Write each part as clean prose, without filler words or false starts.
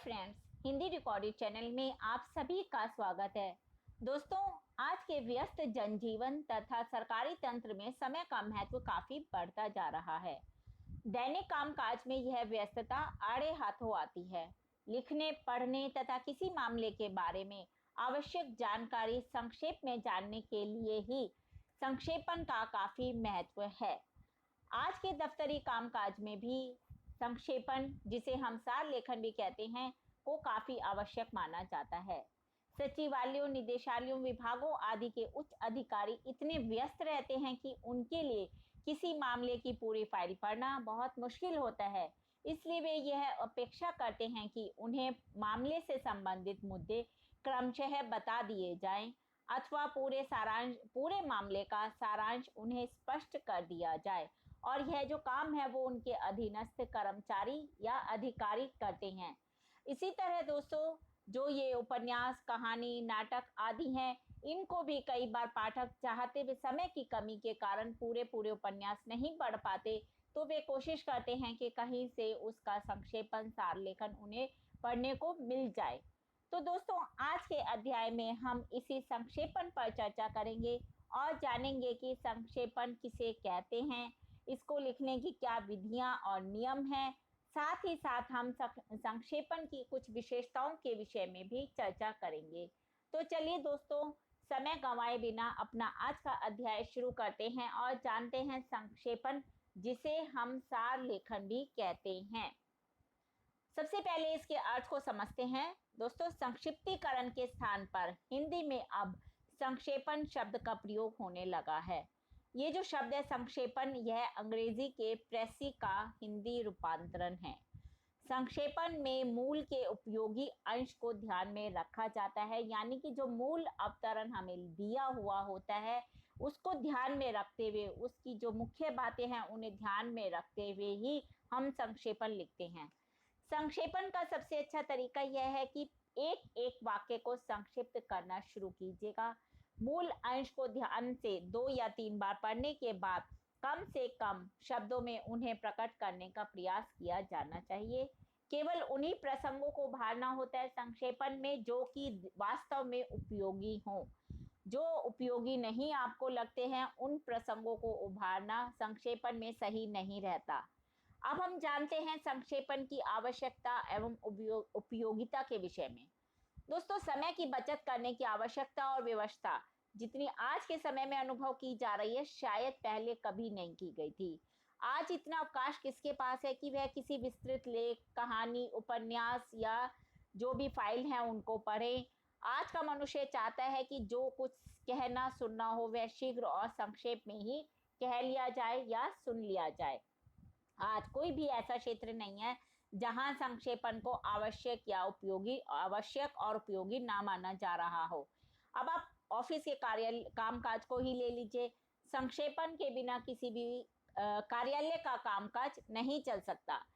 Friends, Hindi recorded channel में आप सभी का स्वागत है। दोस्तों, आज के व्यस्त जनजीवन तथा सरकारी तंत्र में समय का महत्व काफी बढ़ता जा रहा है। दैनिक कामकाज में यह व्यस्तता आड़े हाथों आती है। लिखने, पढ़ने तथा किसी मामले के बारे में आवश्यक जानकारी संक्षेप में जानने के लिए ही संक्षेपण का काफी महत्व है। आज के दफ्तरी कामकाज में भी संक्षेपण, जिसे हम सार लेखन भी कहते हैं, को काफी आवश्यक माना जाता है। सचिवालयों, निदेशालयों, विभागों आदि के उच्च अधिकारी इतने व्यस्त रहते हैं कि उनके लिए किसी मामले की पूरी फाइल पढ़ना बहुत मुश्किल होता है। इसलिए वे यह अपेक्षा करते हैं कि उन्हें मामले से संबंधित मुद्दे क्रमशः बता दिए जाएं अथवा पूरे मामले का सारांश उन्हें स्पष्ट कर दिया जाए और यह जो काम है वो उनके अधीनस्थ कर्मचारी या अधिकारी करते हैं। इसी तरह दोस्तों, जो ये उपन्यास, कहानी, नाटक आदि हैं, इनको भी कई बार पाठक चाहते हुए समय की कमी के कारण पूरे उपन्यास नहीं पढ़ पाते, तो वे कोशिश करते हैं कि कहीं से उसका संक्षेपण, सार लेखन उन्हें पढ़ने को मिल जाए। तो दोस्तों, आज के अध्याय में हम इसी संक्षेपण पर चर्चा करेंगे और जानेंगे कि संक्षेपण किसे कहते हैं, इसको लिखने की क्या विधियां और नियम हैं। साथ ही साथ हम संक्षेपण की कुछ विशेषताओं के विषय में भी चर्चा करेंगे। तो चलिए दोस्तों, समय गंवाए बिना अपना आज का अध्याय शुरू करते हैं और जानते हैं संक्षेपण, जिसे हम सार लेखन भी कहते हैं। सबसे पहले इसके अर्थ को समझते हैं। दोस्तों, संक्षिप्तीकरण के स्थान पर हिंदी में अब संक्षेपण शब्द का प्रयोग होने लगा है। ये जो शब्द है संक्षेपण, यह अंग्रेजी के प्रेसी का हिंदी रूपांतरण है। संक्षेपण में मूल के उपयोगी अंश को ध्यान में रखा जाता है, यानी कि जो मूल अवतरण हमें दिया हुआ होता है उसको ध्यान में रखते हुए, उसकी जो मुख्य बातें हैं उन्हें ध्यान में रखते हुए ही हम संक्षेपण लिखते हैं। संक्षेपण का सबसे अच्छा तरीका यह है कि एक एक वाक्य को संक्षिप्त करना शुरू कीजिएगा। मूल अंश को ध्यान से 2 या 3 बार पढ़ने के बाद कम से कम शब्दों में उन्हें प्रकट करने का प्रयास किया जाना चाहिए। केवल उन्हीं प्रसंगों को उभारना होता है संक्षेपण में जो कि वास्तव में उपयोगी हों। जो उपयोगी नहीं आपको लगते हैं, उन प्रसंगों को उभारना संक्षेपण में सही नहीं रहता। अब हम जानते हैं संक्षेपण की आवश्यकता एवं उपयोगिता के विषय में। दोस्तों, समय की बचत करने की आवश्यकता और व्यवस्था जितनी आज के समय में अनुभव की जा रही है, शायद पहले कभी नहीं की गई थी। आज इतना अवकाश किसके पास है कि वह किसी विस्तृत लेख, कहानी, उपन्यास या जो भी फाइल है उनको पढ़े। आज का मनुष्य चाहता है कि जो कुछ कहना सुनना हो वह शीघ्र और संक्षेप में ही कह लिया जाए या सुन लिया जाए। आज कोई भी ऐसा क्षेत्र नहीं है जहां संक्षेपण को आवश्यक और उपयोगी ना माना जा रहा हो। अब आप ऑफिस के कामकाज को ही ले लीजिए। संक्षेपण के बिना किसी भी कार्यालय का कामकाज नहीं चल सकता।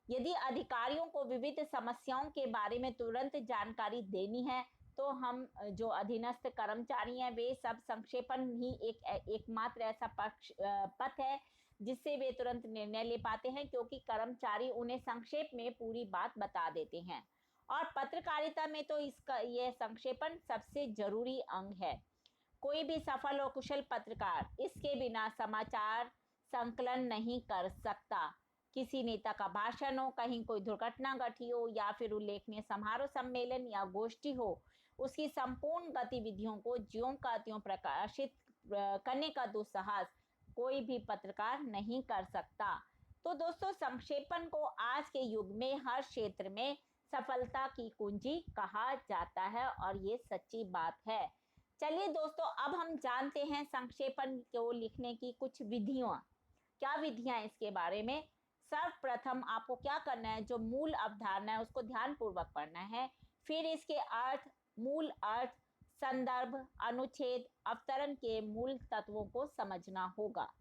यदि अधिकारियों को विविध समस्याओं के बारे में तुरंत जानकारी देनी है, तो हम जो अधीनस्थ कर्मचारी हैं वे सब संक्षेपण ही एकमात्र ऐसा पथ है जिससे वे तुरंत निर्णय ले पाते हैं, क्योंकि कर्मचारी उन्हें संक्षेप में पूरी बात बता देते हैं। और पत्रकारिता में तो यह संक्षेपण सबसे जरूरी अंग है। कोई भी सफल और कुशल पत्रकार इसके बिना समाचार संकलन नहीं कर सकता। किसी नेता का भाषण हो, कहीं कोई दुर्घटना घटी हो या फिर उल्लेखनीय समारोह, सम्मेलन या गोष्ठी हो, उसकी संपूर्ण गतिविधियों को ज्यों का त्यों प्रकाशित करने का दुस्साहस कोई भी पत्रकार नहीं कर सकता। तो दोस्तों, संक्षेपण को आज के युग में हर क्षेत्र में सफलता की कुंजी कहा जाता है और ये सच्ची बात है। चलिए दोस्तों, अब हम जानते हैं संक्षेपण को लिखने की कुछ विधियां। क्या विधियां इसके बारे में। सर्वप्रथम आपको क्या करना है, जो मूल अवधारणा है उसको ध्यानपूर्वक पढ़ना है। फिर इसके अर्थ, मूल अर्थ, संदर्भ, अनुच्छेद, अवतरण के मूल तत्वों को समझना होगा।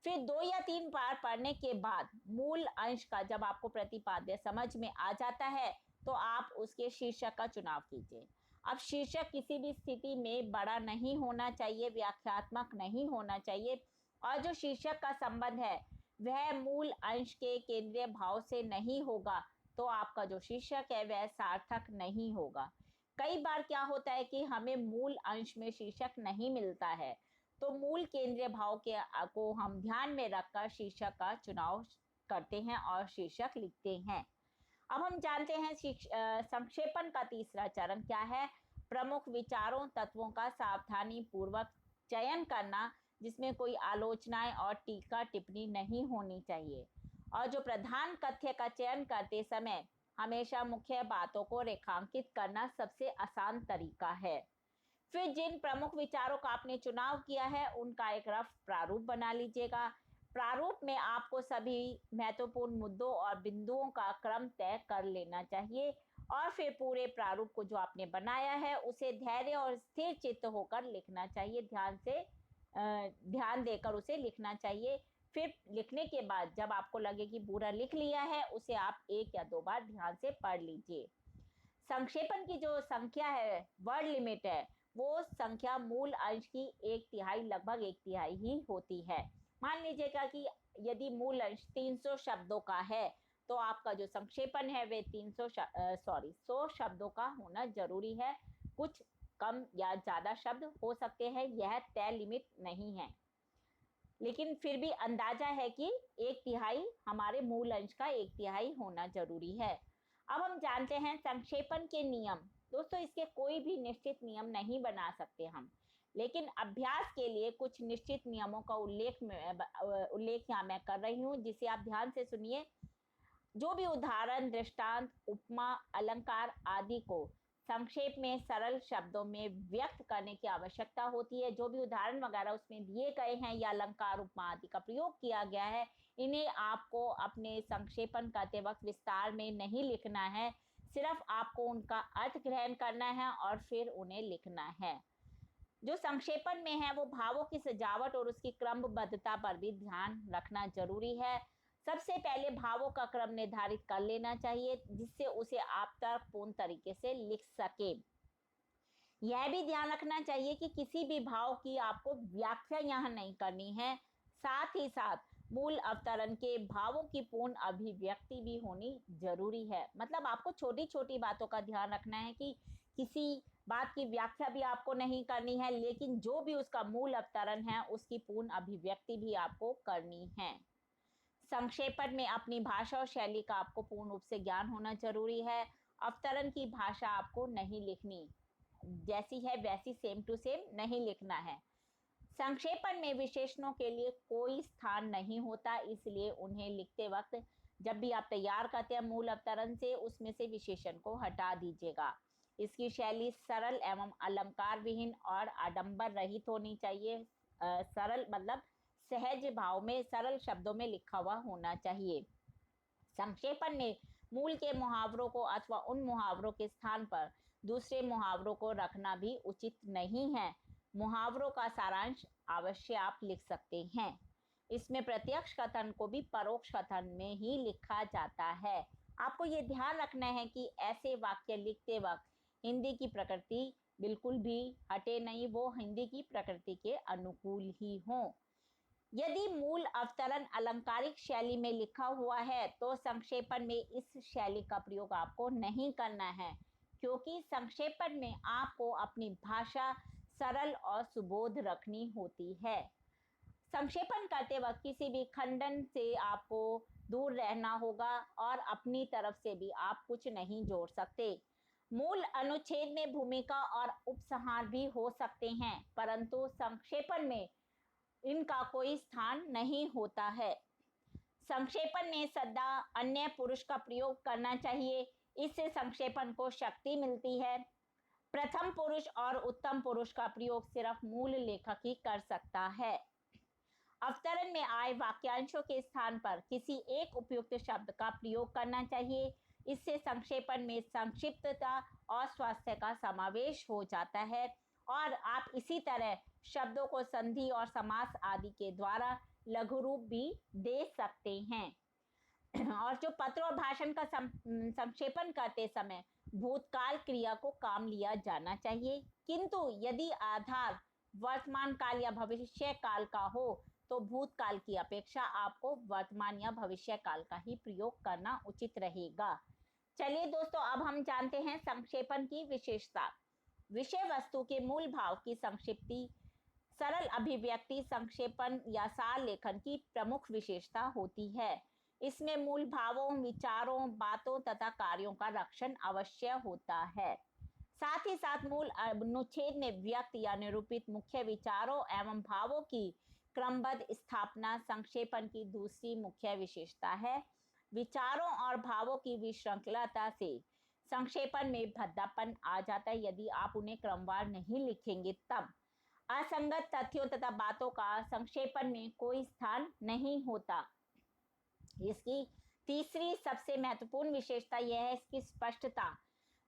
फिर 2 या 3 बार पढ़ने के बाद मूल अंश का जब आपको प्रतिपाद्य समझ में आ जाता है, तो आप उसके शीर्षक का चुनाव कीजिए। अब शीर्षक किसी भी स्थिति में बड़ा नहीं होना चाहिए, व्याख्यात्मक नहीं होना चाहिए, और जो शीर्षक का संबंध है वह मूल अंश के केंद्रीय भाव से नहीं होगा, तो आपका जो शीर्षक है वह सार्थक नहीं होगा। कई बार क्या होता है कि हमें मूल अंश में शीर्षक नहीं मिलता है, तो मूल केंद्रीय भाव के को हम ध्यान में रखकर शीर्षक का चुनाव करते हैं और शीर्षक लिखते हैं। अब हम जानते हैं संक्षेपण का तीसरा चरण क्या है। प्रमुख विचारों तत्वों का सावधानी पूर्वक चयन करना, जिसमें कोई आलोचनाएं और टीका टिप्पणी नहीं होनी चाहिए। और जो प्रधान कथ्य का चयन करते समय हमेशा मुख्य बातों को रेखांकित करना सबसे आसान तरीका है। फिर जिन प्रमुख विचारों का आपने चुनाव किया है उनका एक रफ प्रारूप बना लीजिएगा। प्रारूप में आपको सभी महत्वपूर्ण मुद्दों और बिंदुओं का क्रम तय कर लेना चाहिए और फिर पूरे प्रारूप को जो आपने बनाया है उसे धैर्य और स्थिर चित्त होकर लिखना चाहिए। ध्यान देकर उसे लिखना चाहिए। फिर लिखने के बाद जब आपको लगे कि पूरा लिख लिया है, उसे आप 1 या 2 बार ध्यान से पढ़ लीजिए। संक्षेपण की जो संख्या है, वर्ड लिमिट है, वो संख्या मूल अंश की 1/3 लगभग 1/3 ही होती है। मान लीजिएगा कि यदि मूल अंश 300 शब्दों का है, तो आपका जो संक्षेपण है वे 100 शब्दों का होना जरूरी है। कुछ कम या ज्यादा शब्द हो सकते हैं, यह तय लिमिट नहीं है, लेकिन फिर भी अंदाजा है कि 1/3 हमारे मूल अंश का 1/3 होना जरूरी है। अब हम जानते हैं संक्षेपण के नियम। दोस्तों, इसके कोई भी निश्चित नियम नहीं बना सकते हम, लेकिन अभ्यास के लिए कुछ निश्चित नियमों का उल्लेख यहाँ मैं कर रही हूँ, जिसे आप ध्यान से सुनिए। जो भी उदाहरण, दृष्टांत, उपमा, अलंकार आदि को संक्षेप में सरल शब्दों में व्यक्त करने की आवश्यकता होती है, जो भी उदाहरण वगैरह उसमें दिए गए हैं या अलंकार, उपमा आदि का प्रयोग किया गया है, इन्हें आपको अपने संक्षेपण करते वक्त विस्तार में नहीं लिखना है। सिर्फ आपको उनका अर्थ ग्रहण करना है और फिर उन्हें लिखना है। जो संक्षेपण में है वो भावों की सजावट और उसकी क्रमबद्धता पर भी ध्यान रखना जरूरी है। सबसे पहले भावों का क्रम निर्धारित कर लेना चाहिए, जिससे उसे आप तर्कपूर्ण तरीके से लिख सके। यह भी ध्यान रखना चाहिए कि किसी भी भाव की आपको व्याख्या यहाँ नहीं करनी है। साथ ही साथ मूल अवतरण के भावों की पूर्ण अभिव्यक्ति भी होनी जरूरी है। मतलब आपको छोटी छोटी बातों का ध्यान रखना है कि किसी बात की व्याख्या भी आपको नहीं करनी है, लेकिन जो भी उसका मूल अवतरण है उसकी पूर्ण अभिव्यक्ति भी आपको करनी है। संक्षेपण में अपनी भाषा और शैली का आपको पूर्ण रूप से ज्ञान होना जरूरी है। अवतरण की भाषा आपको नहीं लिखनी, जैसी है वैसी सेम टू सेम नहीं लिखना है। संक्षेपण में विशेषणों के लिए कोई स्थान नहीं होता, इसलिए उन्हें लिखते वक्त जब भी आप तैयार करते हैं मूल अवतरण से, उसमें से विशेषण को हटा दीजिएगा। इसकी शैली सरल एवं अलंकार विहीन और आडंबर रहित होनी चाहिए। सरल मतलब सहज भाव में सरल शब्दों में लिखा हुआ होना चाहिए। संक्षेपण में मूल के मुहावरों को अथवा उन मुहावरों के स्थान पर दूसरे मुहावरों को रखना भी उचित नहीं है। मुहावरों का सारांश अवश्य आप लिख सकते हैं। इसमें प्रत्यक्ष कथन को भी परोक्ष कथन में ही लिखा जाता है। आपको ये ध्यान रखना है कि ऐसे वाक्य लिखते वक्त हिंदी की प्रकृति बिल्कुल भी हटे नहीं, वो हिंदी की प्रकृति के अनुकूल ही हो। यदि मूल अवतरण अलंकारिक शैली में लिखा हुआ है तो संक्षेपण में इस शैली का प्रयोग आपको नहीं करना है, क्योंकि संक्षेपण में आपको अपनी भाषा सरल और सुबोध रखनी होती है। संक्षेपण करते वक्त किसी भी खंडन से आपको दूर रहना होगा और अपनी तरफ से भी आप कुछ नहीं जोड़ सकते। मूल अनुच्छेद में भूमिका और उपसंहार भी हो सकते हैं, परंतु संक्षेपण में इनका कोई स्थान नहीं होता है। संक्षेपण में सदा अन्य पुरुष का प्रयोग करना चाहिए, इससे संक्षेपण को शक्ति मिलती है। प्रथम पुरुष और उत्तम पुरुष का प्रयोग सिर्फ मूल लेखक ही कर सकता है। अवतरण में आए वाक्यांशों के स्थान पर किसी एक उपयुक्त शब्द का प्रयोग करना चाहिए। इससे संक्षेपण में संक्षिप्तता और स्वास्थ्य का समावेश हो जाता है और आप इसी तरह शब्दों को संधि और समास आदि के द्वारा लघु रूप भी दे सकते हैं। और जो पत्र और भाषण का संक्षेपण करते समय भूतकाल क्रिया को काम लिया जाना चाहिए, किंतु यदि आधार वर्तमान काल या भविष्य काल का हो तो भूतकाल की अपेक्षा आपको वर्तमान या भविष्य काल का ही प्रयोग करना उचित रहेगा। चलिए दोस्तों, अब हम जानते हैं संक्षेपण की विशेषता। विषय वस्तु के मूल भाव की संक्षिप्ति, सरल अभिव्यक्ति संक्षेपण या सार लेखन की प्रमुख विशेषता होती है। इसमें मूल भावों, विचारों, बातों तथा कार्यों का रक्षण अवश्य होता है। साथ ही साथ मूल अनुच्छेद में व्यक्त या निरूपित मुख्य विचारों एवं भावों की क्रमबद्ध स्थापना संक्षेपण की दूसरी मुख्य विशेषता है। विचारों और भावों की विश्रृंखलता से संक्षेपण में भद्दापन आ जाता है यदि आप उन्हें क्रमवार नहीं लिखेंगे तब। असंगत तथ्यों तथा बातों का संक्षेपण में कोई स्थान नहीं होता। इसकी तीसरी सबसे महत्वपूर्ण विशेषता यह है इसकी स्पष्टता।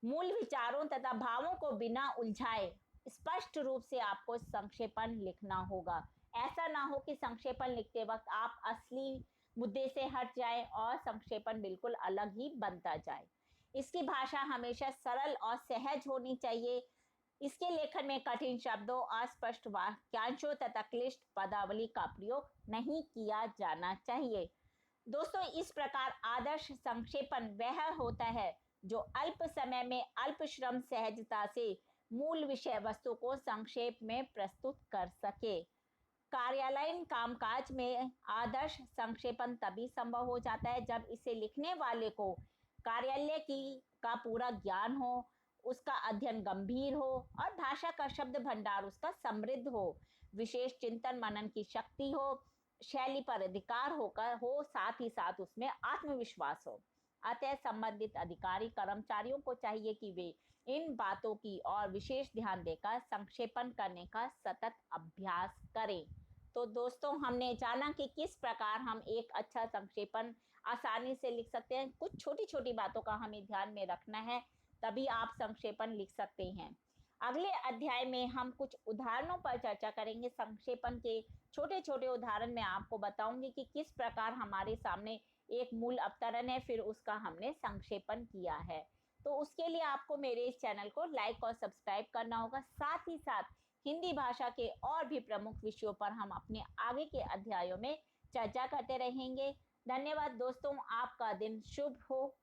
मूल विचारों तथा भावों को बिना उलझाए स्पष्ट रूप से आपको संक्षेपण लिखना होगा। ऐसा ना हो कि संक्षेपण लिखते वक्त आप असली मुद्दे से हट जाए और संक्षेपण बिल्कुल अलग ही बनता जाए। इसकी भाषा हमेशा सरल और सहज होनी चाहिए। इसके लेखन में कठिन शब्दों, अस्पष्ट वाक्यांशों तथा क्लिष्ट पदावली का प्रयोग नहीं किया जाना चाहिए। दोस्तों, इस प्रकार आदर्श संक्षेपण वह होता है जो अल्प समय में अल्प श्रम सहजता से मूल विषय वस्तु को संक्षेप में प्रस्तुत कर सके। कार्यालयीन कामकाज में आदर्श संक्षेपण तभी संभव हो जाता है जब इसे लिखने वाले को कार्यालय की का पूरा ज्ञान हो, उसका अध्ययन गंभीर हो और भाषा का शब्द भंडार उसका समृद्ध हो, विशेष चिंतन मनन की शक्ति हो, शैली पर अधिकार होकर हो, साथ ही साथ उसमें आत्मविश्वास हो। अतः संबंधित अधिकारी कर्मचारियों को चाहिए कि वे इन बातों की और विशेष ध्यान देकर संक्षेपण करने का सतत अभ्यास करें। तो दोस्तों, हमने जाना कि किस प्रकार हम एक अच्छा संक्षेपण आसानी से लिख सकते हैं। कुछ छोटी छोटी बातों का हमें ध्यान में रखना है, तभी आप संक्षेपण लिख सकते हैं। अगले अध्याय में हम कुछ उदाहरणों पर चर्चा करेंगे। संक्षेपण के छोटे छोटे उदाहरण मैं आपको बताऊंगी कि किस प्रकार हमारे सामने एक मूल अवतरण है, फिर उसका हमने संक्षेपण किया है। तो उसके लिए आपको मेरे इस चैनल को लाइक और सब्सक्राइब करना होगा। साथ ही साथ हिंदी भाषा के और भी प्रमुख विषयों पर हम अपने आगे के अध्यायों में चर्चा करते रहेंगे। धन्यवाद दोस्तों, आपका दिन शुभ हो।